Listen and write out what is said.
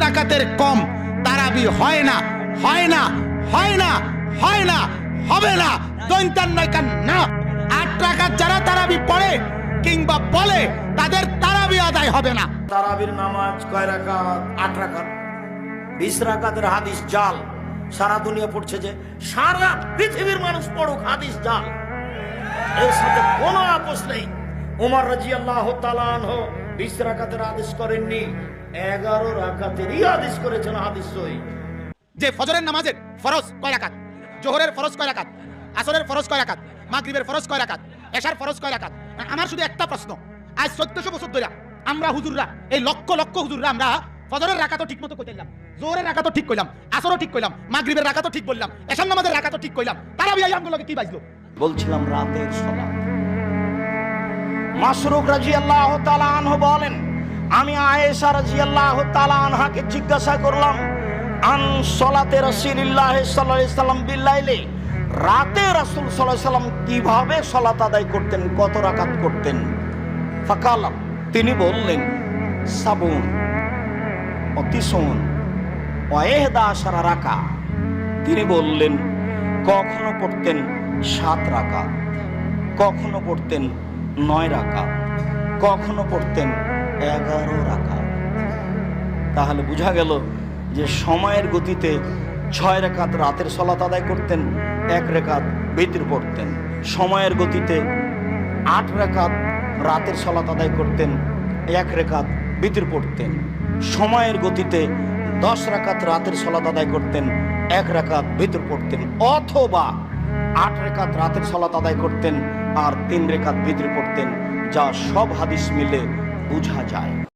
রাকাতের কম তারাবি হয় না, হয় না, হয় না, হয় না, হবে না, দৈন্তান নয়কান না। 8 রাকাত যারা তারাবি পড়ে কিংবা বলে তাদের তারাবি আদায় হবে না। তারাবির নামাজ কয় রাকাত? 8 রাকাত। 20 রাকাতের হাদিস জাল, সারা দুনিয়া পড়ছে, যে সারা পৃথিবীর মানুষ পড়ুক, হাদিস জাল, এর সাথে কোনো আপোষ নেই। ওমর রাদিয়াল্লাহু তাআলা আনহু 20 রাকাতের আদেশ করেননি, 11 রাকাতেরই আদেশ করেছেন, হাদিস সহিহ। যে ফজরের নামাজের ফরজ কয় রাকাত, জোহরের ফরজ কয় রাকাত, আসরের ফরজ কয় রাকাত, মাগরিবের ফরজ কয় রাকাত, এশার ফরজ কয় রাকাত? আমার শুধু একটা প্রশ্ন, আজ 1400 বছর ধরে আমরা হুজুররা, এই লক্ষ লক্ষ হুজুররা, আমরা ফজরের রাকাতও ঠিক মতো কইলাম, জোহরের রাকাতও ঠিক কইলাম, আসরও ঠিক কইলাম, মাগরিবের রাকাতও ঠিক বললাম, এশার নামাজের রাকাতও ঠিক কইলাম, তারাবি আমগুলোকে কি বাজলো? বলছিলাম রাতের সালাত। মাসরুক রাদিয়াল্লাহু তাআলা আনহু বলেন, আমি আয়েশা রাদিয়াল্লাহু তাআলা আনহাকে জিজ্ঞাসা করলাম, আন সালাতে রাসূলুল্লাহ সাল্লাল্লাহু আলাইহি সাল্লাম বিল্লাইলি, রাতে রাসূল সাল্লাল্লাহু আলাইহি সাল্লাম কিভাবে সালাত আদায় করতেন, কত রাকাত করতেন? ফাকালা, তিনি বললেন, সাবুন অতিসুন ওয়াহদা আশারা রাকা। তিনি বললেন, কখনো পড়তেন 7 রাকাত, কখনো পড়তেন 9 রাকাত, কখনো পড়তেন 11 রাকাত। তাহলে বোঝা গেল যে সময়ের গতিতে 6 রাকাত রাতের সালাত আদায় করতেন, 1 রাকাত বিতর পড়তেন। সময়ের গতিতে 8 রাকাত রাতের সালাত আদায় করতেন, 1 রাকাত বিতর পড়তেন। সময়ের গতিতে 10 রাকাত রাতের সালাত আদায় করতেন, 1 রাকাত বিতর পড়তেন। অথবা 8 রাকাত রাতের সালাত আদায় করতেন আর 3 রাকাত বিতর পড়তেন। যা সব হাদিস মিলে বোঝা যায়।